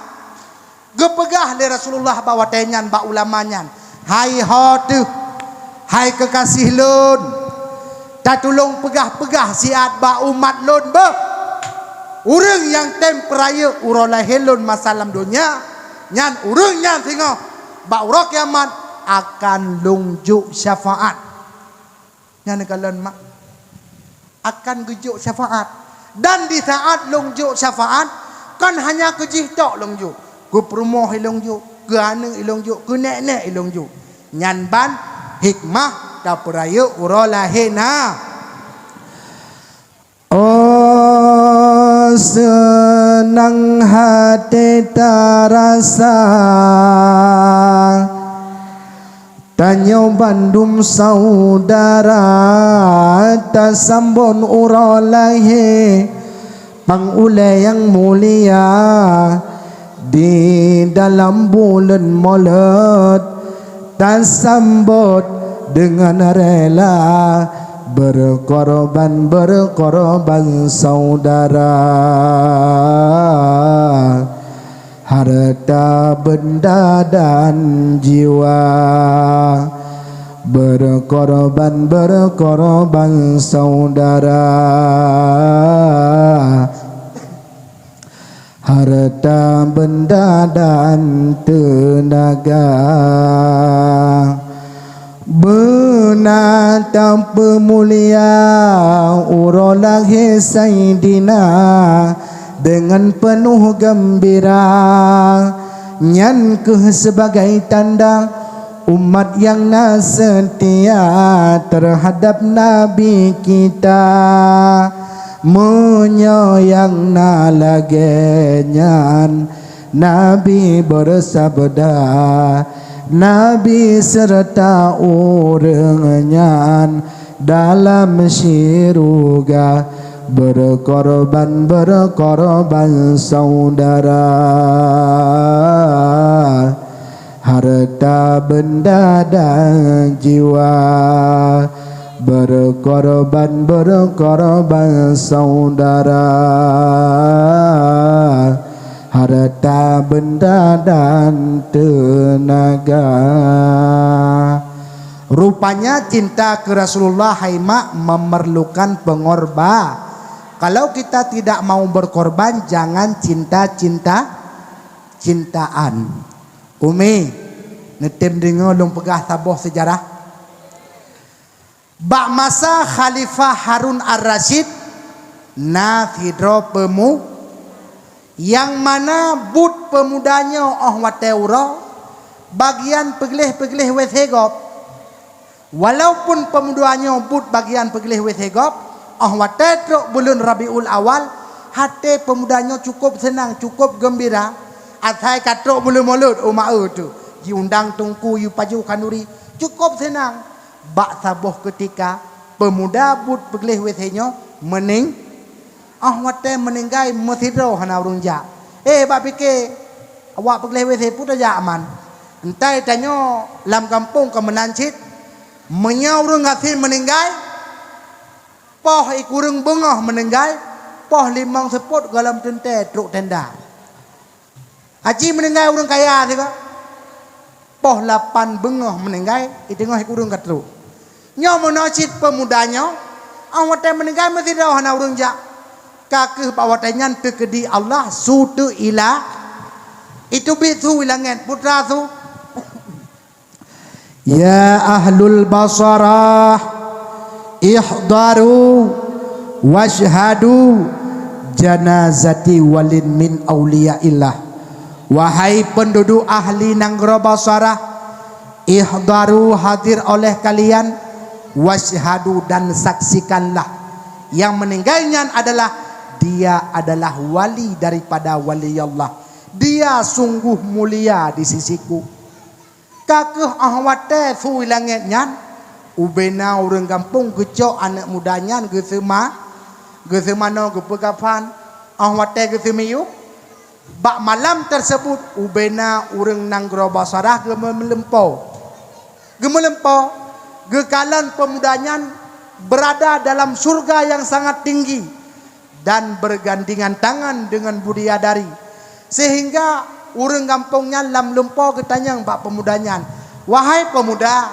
gepegah le Rasulullah bawa tenyan ba ulamanya. Hai hotu, hai kekasih lun, tak tolong pegah-pegah siat ba umat lun be. Urang yang temperaya urolah helun masalam dunia, nyan urang nyan tengok ba urok kiamat akan lungjuk syafaat. Nyan kalian mak akan gejuk syafaat. Dan di saat longjuk syafaat kan hanya kejih tok longjuk. Ku perumoh longjuk, ke ane longjuk, ke nek-nek longjuk. Nyan ban hikmah da peraya urolahena. Oh senang hati terasa Tanyo Bandung saudara tasambon urolahe pangule yang mulia di dalam bulan Maulid tasambot dengan rela berkorban saudara. Harta benda dan jiwa berkorban saudara. Harta benda dan tenaga benata pemulia urolahi Sayyidina dengan penuh gembira nyan ke sebagai tanda umat yang setia terhadap Nabi kita menyayang lagi nyan Nabi bersabda Nabi serta orang nyan dalam syurga berkorban saudara. Harta benda dan jiwa berkorban saudara. Harta benda dan tenaga. Rupanya cinta ke Rasulullah haima memerlukan pengorban. Kalau kita tidak mau berkorban, jangan cintaan. Umi, netem dengar long pegah taboh sejarah. Bak masa Khalifah Harun Ar-Rasyid nathidro pemu yang mana but pemudanya oh wateura bagian pegelih wethegop walaupun pemudaannya but bagian pegelih wethegop wate truk bulan Rabiul Awal hati pemudanya cukup senang, cukup gembira. Atai katruk bulan Maulud umau tu diundang tungku yu paju kanuri cukup senang. Bak sabuh ketika pemuda but pegelih wethenya wate meninggai mesiro hana urunja. Bak fikir awak pegelih wethe pun aja aman. Entai tanyo lam kampung ke menancit menyaurung ngasin meninggai poh ikurung bengah meninggai poh limang seput galam tente truk tenda. Haji meninggai urang kaya juga poh 8 bengah meninggai itengah ikurung kat truk. Nyo menacit pemudanya awate meninggai mesti dah hana urang jak kakeh bawatannya tekedi Allah sutu ila itu bitu wilangan putra tu. Ya ahlul basarah ihdaru washhadu janazati walin min awliyaillah. Wahai penduduk ahli Nanggro Basarah, ihdaru hadir oleh kalian, washhadu dan saksikanlah yang meninggalnya adalah dia adalah wali daripada wali Allah. Dia sungguh mulia di sisiku. Kakeh ahwate su ilangnya ubena orang kampung kecok anak mudanya gesema gesemano gepekapan ahwate gesemiyu bak malam tersebut ubena orang Nanggro Basarah gemelempau gekalan pemudanya berada dalam surga yang sangat tinggi dan bergandengan tangan dengan bidadari, sehingga orang kampungnya lam lempau ketanyang bak pemudanya, wahai pemuda,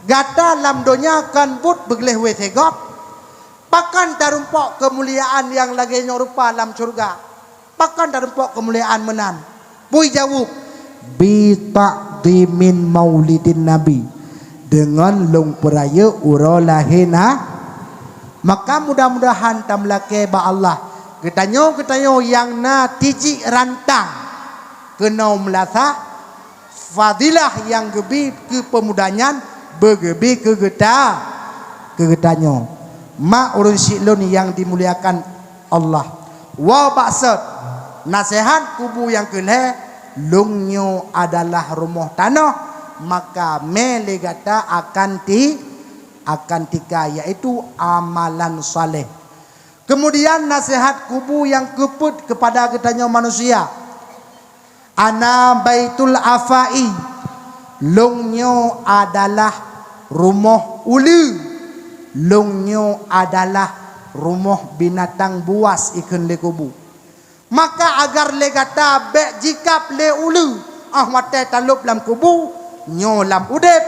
gata lam donya kan but begleh wethegop, pakan tarumpok kemuliaan yang lagi nyorupa lam surga, pakan tarumpok kemuliaan menan. Pui jawab, bi taqdimin maulidin nabi, dengan long peraya urolahina. Maka mudah-mudahan tamlake ba Allah ketanyo yang na tiji rantang kena melasa fadilah yang gebi ke pemudanya begebi ke getanyo mak urun silun yang dimuliakan Allah. Wa baksud nasihat kubu yang keleh lungnyo adalah rumah tanah, maka melegata akan tika yaitu amalan saleh. Kemudian nasihat kubu yang keput kepada ketanya manusia, ana baitul afai, lungnyo adalah rumah ulu, lungnyo adalah rumah binatang buas ikan le kubu. Maka agar le kata bek jikap le ulu ahwate talup lam kubu nyo lam udep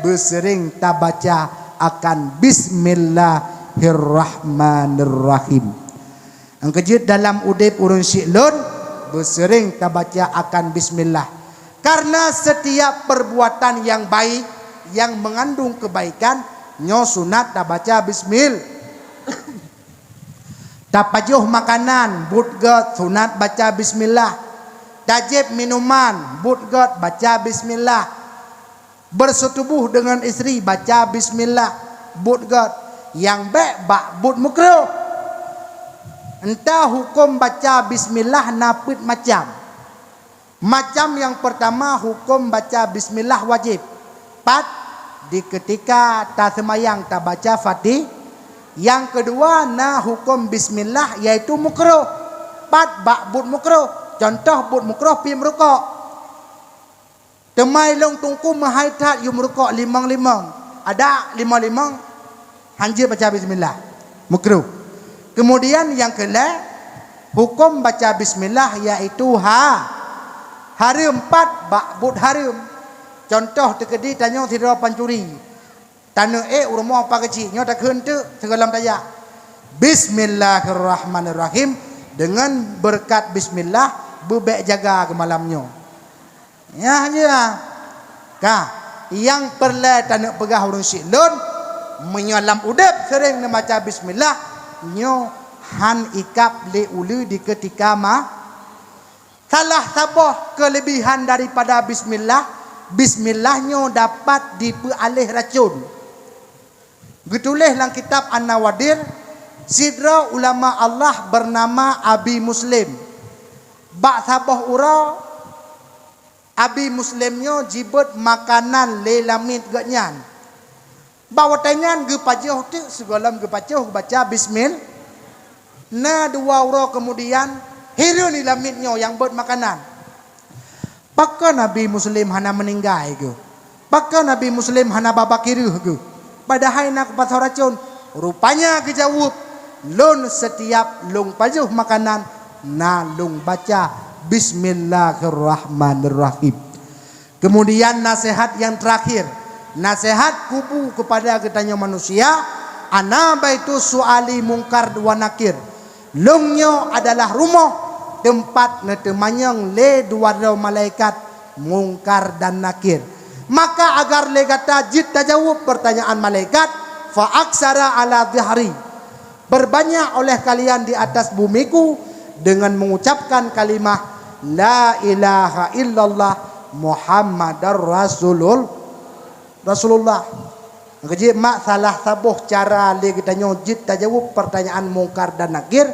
bersering tabaca akan bismillahirrahmanirrahim. Ang kejut dalam udip urun syi'lun bersering tabaca akan bismillah. Karena setiap perbuatan yang baik yang mengandung kebaikan nyo sunat tabaca bismillah. Tapajuh makanan budgot sunat baca bismillah. Tajib minuman budgot baca bismillah. Bersetubuh dengan istri baca bismillah budgot. Yang bak bud mukro, entah hukum baca bismillah napit macam yang pertama hukum baca bismillah wajib di ketika tak semayang tak baca fatih. Yang kedua na hukum bismillah yaitu mukro bak bud mukro. Contoh bud mukro pi merukok temai long tungku mahaitat yu merukok limang ada limang hanjir baca bismillah mukruh. Kemudian yang kelima hukum baca bismillah yaitu hari 4 ba'bud harim. Contoh tekedi tanya sidra pancuri tanah rumah apa kecil nyo tak hentu segalam daya bismillahirrahmanirrahim, dengan berkat bismillah bebek jaga ke malamnya ya aja kah yang perlu tanah pegah urun silun menyalam udap sering membaca bismillah nyo han ikap le ulu di ketika salah sabah kelebihan daripada bismillah bismillahnya dapat diperalih racun. Ditulis dalam kitab An-Nawadir, sidra ulama Allah bernama Abi Muslim. Bak sabah ura Abi Muslimnya jibut makanan lelamit gaknyan. Bawa tangan ge pajuh tu segalam ge pajuh baca bismillah. Na dua ura kemudian hiru ni lamitnya yang buat makanan. Pakka Nabi Muslim hana meninggal ke? Pakka Nabi Muslim hana babakiriu ke? Padahal nak pasal racun. Rupanya kejawab lun setiap lung pajuh makanan na lung baca bismillahirrahmanirrahim. Kemudian nasihat yang terakhir, nasihat kubu kepada ketanya manusia, ana baitu suali mungkar wa nakir. Lungnya adalah rumah tempat netemanyang le dua malaikat mungkar dan nakir. Maka agar le kata jid tajawab pertanyaan malaikat, fa aksara ala dhihri, berbanyak oleh kalian di atas bumiku dengan mengucapkan kalimah la ilaha illallah Muhammadar Rasulullah. Jadi mak salah sabuh cara le kita nyojit tajawab pertanyaan mungkar dan nakir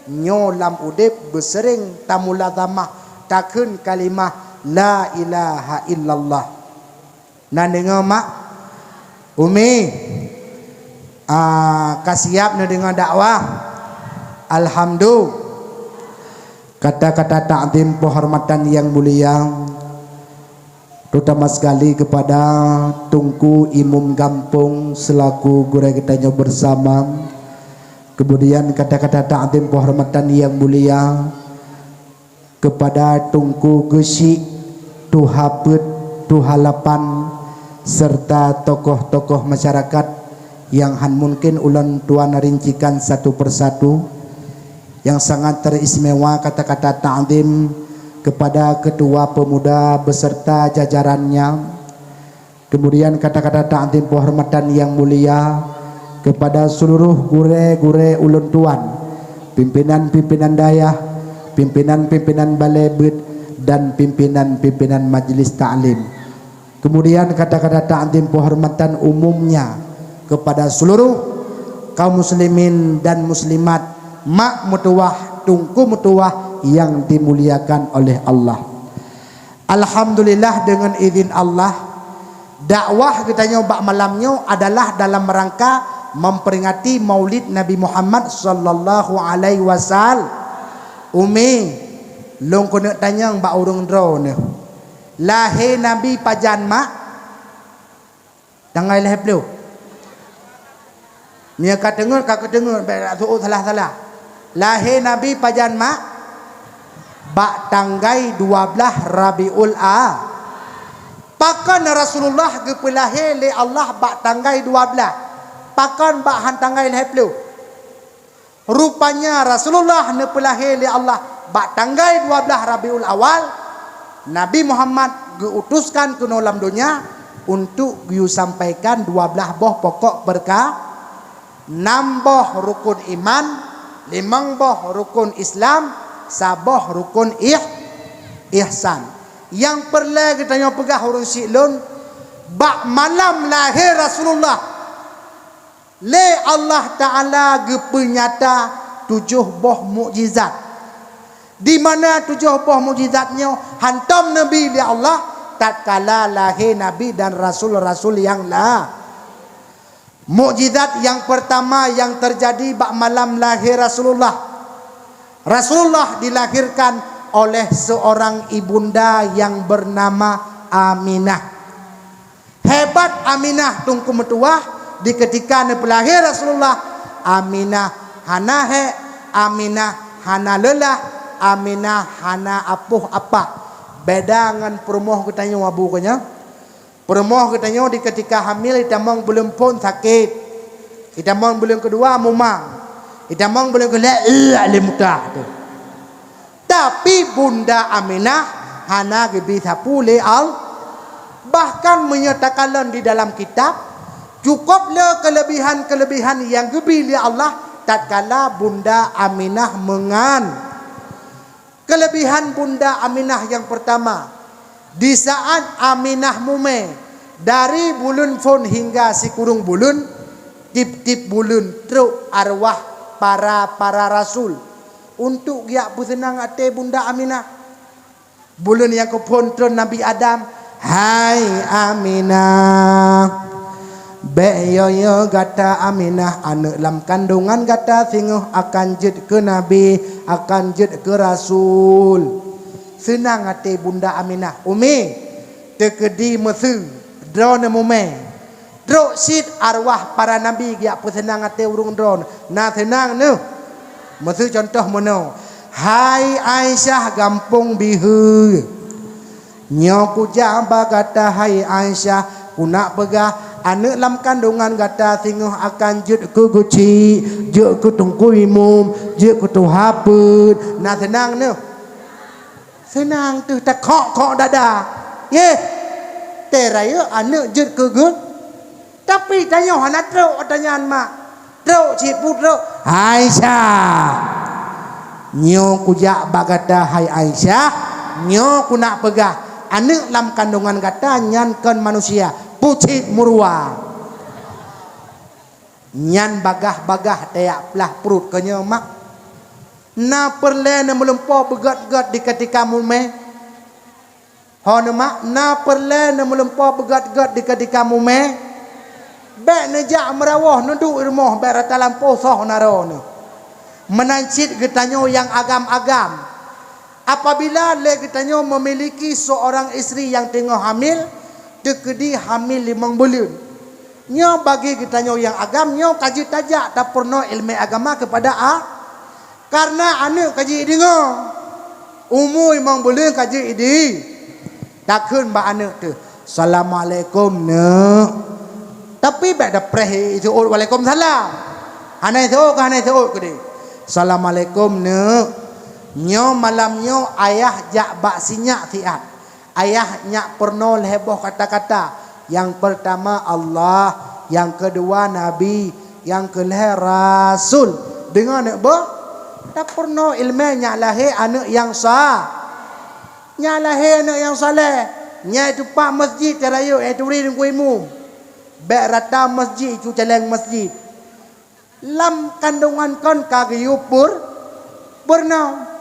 nyolam udip bersering tamulazamah takun kalimah la ilaha illallah. Nah dengar mak Umi kasiap na dengar dakwah. Alhamdulillah. Kata-kata ta'zim penghormatan yang mulia terutama sekali kepada Tungku Imam Gampung selaku guru kitanya bersama. Kemudian kata-kata ta'zim penghormatan yang mulia kepada Tungku Gesi, Tuhapet, Tuhalapan serta tokoh-tokoh masyarakat yang mungkin ulan tuan rincikan satu persatu. Yang sangat teristimewa kata-kata ta'zim kepada ketua pemuda beserta jajarannya. Kemudian kata-kata ta'zim penghormatan yang mulia kepada seluruh gure-gure ulun tuan, pimpinan-pimpinan dayah, pimpinan-pimpinan balai bet dan pimpinan-pimpinan majlis ta'lim. Kemudian kata-kata ta'zim penghormatan umumnya kepada seluruh kaum muslimin dan muslimat, mak mutuah, tungku mutuah yang dimuliakan oleh Allah. Alhamdulillah dengan izin Allah, dakwah kita nyoba malamnya adalah dalam rangka memperingati Maulid Nabi Muhammad sallallahu alaihi wasallam. Umi, long kena tanya mbak urung drone. Lahir Nabi pajan mak. Tangai lahir peluk. Nia kata dengar, kak dengar, berak tu salah-salah. Lahir Nabi pajan mak bak tanggai 12 Rabiul A. Pakan Rasulullah ke pelahir le Allah bak tanggai 12. Pakan bak han tanggai lahir pelu. Rupanya Rasulullah ne pelahir le Allah bak tanggai 12 Rabiul Awal. Nabi Muhammad diutuskan ke dalam dunia untuk diu sampaikan 12 boh pokok berkah, 6 boh rukun iman, 5 boh rukun Islam, 1 boh rukun ihsan. Yang perlu kita yang pegah huruf si'lun, bak malam lahir Rasulullah le Allah Ta'ala gepenyata 7 boh mukjizat. Di mana 7 boh mukjizatnya hantam Nabi li Allah tatkala lahir Nabi dan Rasul-Rasul yang lah. Mukjizat yang pertama yang terjadi bak malam lahir Rasulullah. Rasulullah dilahirkan oleh seorang ibunda yang bernama Aminah. Hebat Aminah tungku metuah di ketika pelahir Rasulullah. Aminah hana he, Aminah hana lelah, Aminah hana apuh apa. Beda dengan perumoh katanya wabu kanya. Perumoh katanya di ketika hamil itamang belum pun sakit. Itamang belum kedua mumang. Itamang belum kedua alimutah tu. Tapi Bunda Aminah hana gebi sapu le al, bahkan menyatakan di dalam kitab cukuplah kelebihan-kelebihan yang gebi li Allah tatkala Bunda Aminah mengan. Kelebihan Bunda Aminah yang pertama, Di saat Aminah mume dari bulun fon hingga si kurung bulun, tip-tip bulun truk arwah para rasul untuk dia bersenang hati bunda Aminah. Bulun yang kepontron Nabi Adam, hai Aminah, beyoyo gata Aminah, anak lam kandungan gata singuh akan jed ke Nabi, akan jed ke Rasul. Senang hati bunda Aminah. Umi tekedi mesu drone mume drok sit arwah para nabi dia senang hati urung drone. Nah senang nu mesu contoh mono. Hai Aisyah gampung bihu nyoku jamba kata hai Aisyah kunak pegah anak lam kandungan kata singuh akan jut ke guci jut ke tungku imum jut ke tu haput. Nah senang nu senang tu tak kok dada ye teraya anak jut ke gut tapi tanya hana truk tanyaan mak truk cip putruk Aisyah nyo kujak bagata hai Aisyah nyo ku nak pegah anak lam kandungan kata nyankan manusia pucit murwa nyan bagah tayak pelah perut kenyo mak na perle na melumpo begat-gat di ketika mume hon mak na perle na melumpo begat-gat di ketika mume bek nejak merawah nunduk rumah bek rata lampu soh narono menancit getanyo yang agam-agam. Apabila le getanyo memiliki seorang istri yang tengah hamil dekedi hamil 5 bulan nyo bagi getanyo yang agam nyo kaji tajak tak pernah ilmu agama kepada karena anak kaji dengar umur 5 bulan kaji idi takkan ba anak tu assalamualaikum nak tapi bak dah preh itu waalaikumsalam hanai tu ke hanai tu ke dia assalamualaikum nak nyo malam nyo ayah jak bak sinyak tiat ayah nyak pernah heboh kata-kata yang pertama Allah yang kedua Nabi yang kelih Rasul dengar nak bah tak pernah ilmu nyak lahir anak yang sah nyak lahir anak yang saleh nyak itu pak masjid terayu itu ri dengan imum bek rata masjid itu celeng masjid lam kandungan kon kagiyupur pernah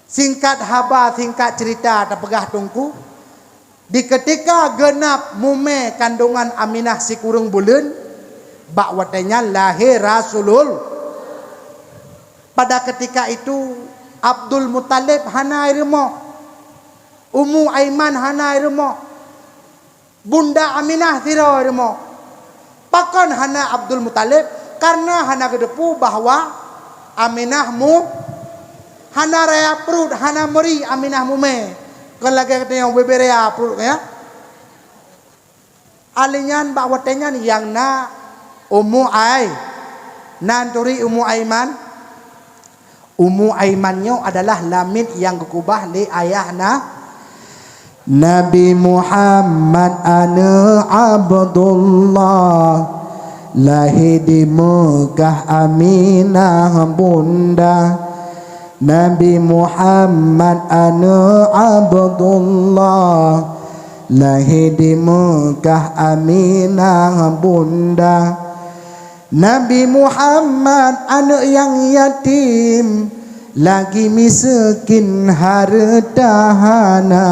singkat haba singkat cerita tak pegah tungku di ketika genap mume kandungan Aminah si kurung bulan bak watanya lahir Rasulul. Pada ketika itu Abdul Muttalib hanai rumah Ummu Aiman hanai rumah Bunda Aminah tirai rumah pakon hana Abdul Muttalib karena hana kedepu bahwa Aminah mu hana raya perut hana meri Aminah mume kalau lagi kata yang beberea perut ya alinyan bak watanya yang na Ummu Ai nanturi Ummu Aiman Ummu Aimannya adalah lamid yang kekubah li ayahna Nabi Muhammad ana Abdullah lahir di Mekah Aminah bunda Nabi Muhammad ana Abdullah lahir di Mekah Aminah bunda Nabi Muhammad anak yang yatim lagi miskin harta hana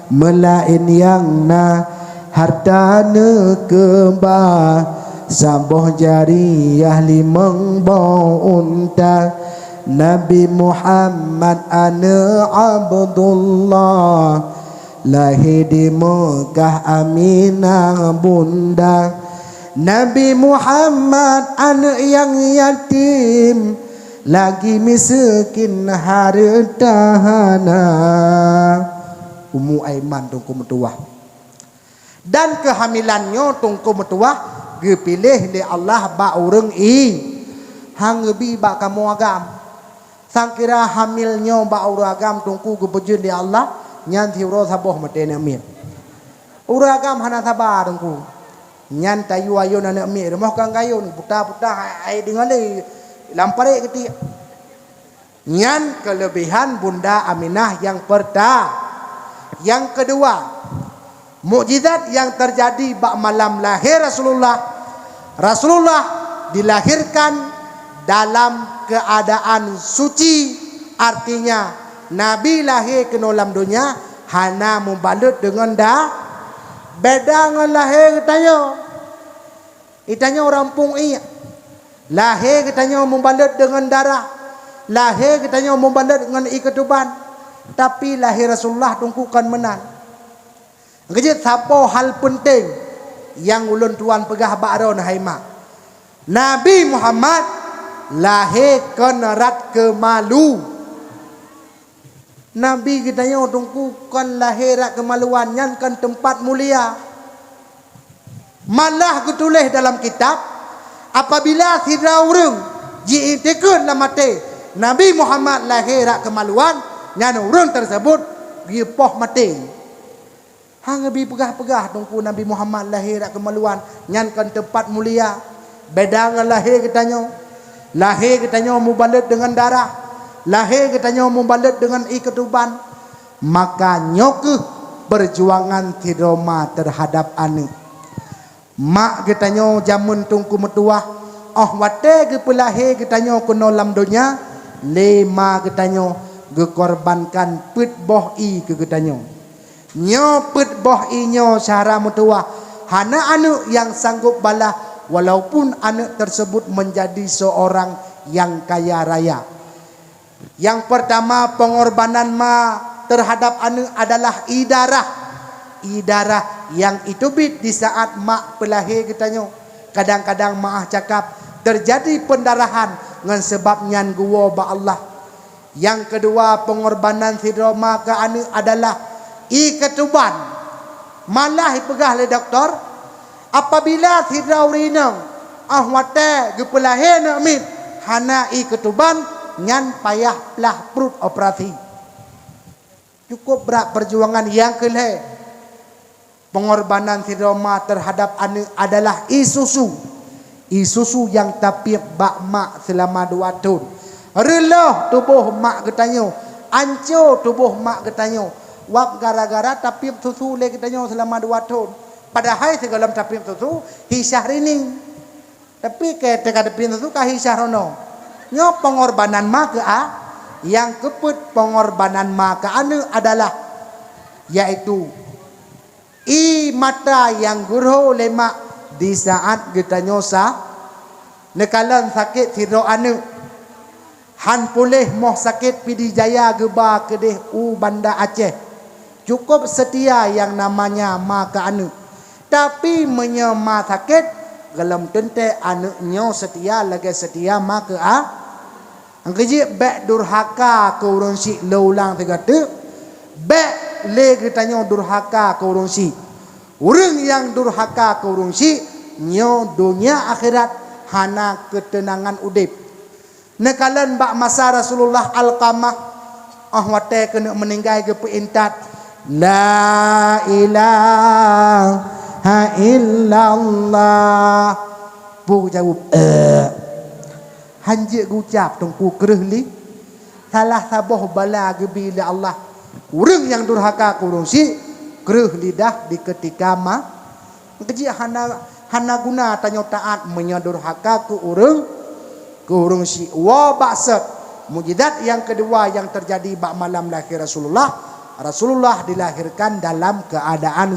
melain yang na harta ne keba saboh jariyah 5 bau unta Nabi Muhammad anak Abdullah lahir di Mekah Aminah bunda Nabi Muhammad anak yang yatim lagi miskin harta hana Ummu Aiman tungku metuah dan kehamilannya tungku metuah gepilih di Allah ba urang hang gebi ba kamu agam sangkira hamilnya ba uragam tungku gepejun di Allah nyan thiuro saboh meten amir uragam hana sabar tungku nyan tayu ayun anak mi rumah kang kayun puta-puta ai dengan le lampare keti nyan kelebihan Bunda Aminah yang Yang kedua, mukjizat yang terjadi bak malam lahir Rasulullah. Rasulullah dilahirkan dalam keadaan suci. Artinya Nabi lahir ke dalam dunia hana membalut dengan beda dengan lahir katanya. Itanya orang pung'i. Lahir katanya membalut dengan darah. Lahir katanya membalut dengan ketuban. Tapi lahir Rasulullah tungkukan menang. Kejut siapa hal penting yang ulun tuan pegah ba'ron haima. Nabi Muhammad lahir ke nerat ke malu. Nabi kitanya tungkukan lahir kemaluan yang kan tempat mulia. Malah ketulis dalam kitab, apabila tidak urang ji tekun la mati Nabi Muhammad lahir kemaluan, nyan urang tersebut gi poh mati. Hang bi pegah-pegah tungku Nabi Muhammad lahir kemaluan, nyan kan tempat mulia. Beda dengan lahir kitanya. Lahir kitanya mubalat dengan darah. Lahir katanya membalut dengan ketuban. Maka nyokeh perjuangan Tiroma terhadap ane. Mak katanya jamun tungku metuah. Oh wate ke pelahir katanya kena lam dunia. Lema katanya gekorbankan pet boh i ke katanya. Nyo pet boh i nyo syara metuah. Hana anu yang sanggup balah. Walaupun anak tersebut menjadi seorang yang kaya raya. Yang pertama pengorbanan terhadap anak adalah idarah. Idarah yang itu bit di saat mak pelahir katanya. Kadang-kadang mak cakap terjadi pendarahan dengan sebabnya gua ba Allah. Yang kedua pengorbanan Tiroma ke anak adalah ketuban. Malah pegah le doktor apabila Tidraurina ahwate ge pelahir nak mit hana ketuban nyan payah lah perut operasi. Cukup berat perjuangan. Yang kelih pengorbanan Tiroma terhadap anak adalah isusu. Isusu yang tapi bak mak selama 2 tahun. Relah tubuh mak katanya, ancur tubuh mak katanya. Wak gara-gara tapi susu le katanya selama 2 tahun. Padahal segala tapi susu hisah rining. Tapi ke teka tapi susu kah hisah rono. Nyo pengorbanan maka yang keput pengorbanan maka anu adalah yaitu mata yang gurau lemak di saat kita nyosa nekalan sakit siro anu han pulih moh sakit pidi jaya geba kedeh Banda Aceh cukup setia yang namanya maka anu tapi menyema sakit dalam tente anaknya setia lagi setia maka angkeji bek durhaka ke urang si laulang tegate bek le katanya durhaka ke urang si urang yang durhaka ke urang si nyo dunia akhirat hana ketenangan udip nekalan bak masa Rasulullah Alqamah wate kena meninggal ke peintat la ilaha illallah pu jawab hanjek gucap tungku kereh li salah saboh bala gebila Allah urang yang durhaka kurung si kereh lidah di ketika keji hana guna tanya taat menyadurhaka ke urang si wa ba'sat mukjizat yang kedua yang terjadi bak malam lahir Rasulullah dilahirkan dalam keadaan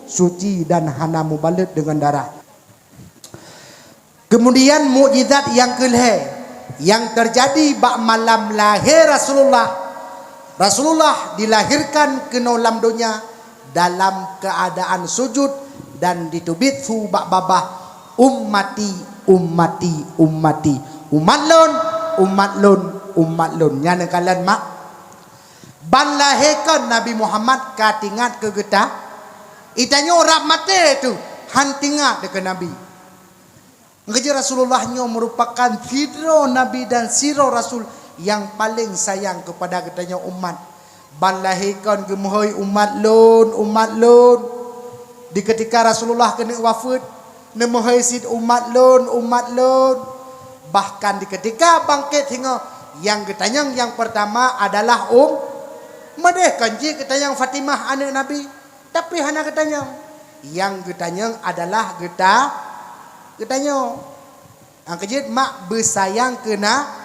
suci dan hana mubalit dengan darah. Kemudian mukjizat yang kelih yang terjadi bak malam lahir Rasulullah dilahirkan ke dalam dunia dalam keadaan sujud dan ditubit fu bak babah ummati umat lun nyana kalan mak ban lahirkan Nabi Muhammad katingat ke getah itanya orang mati tu hantingat dekat Nabi. Ngaji Rasulullahnya merupakan fidro Nabi dan siro Rasul yang paling sayang kepada katanya umat. Ban lahirkan gemohoi umat lun. Di ketika Rasulullah kena wafat, nemohoi sid umat lun. Bahkan di ketika bangkit hingga yang katanya yang pertama adalah Madeh kanji ketanyang Fatimah anak Nabi. Tapi hana ketanyang. Yang ketanyang adalah getanyang. Ang kejit mak bersayang kena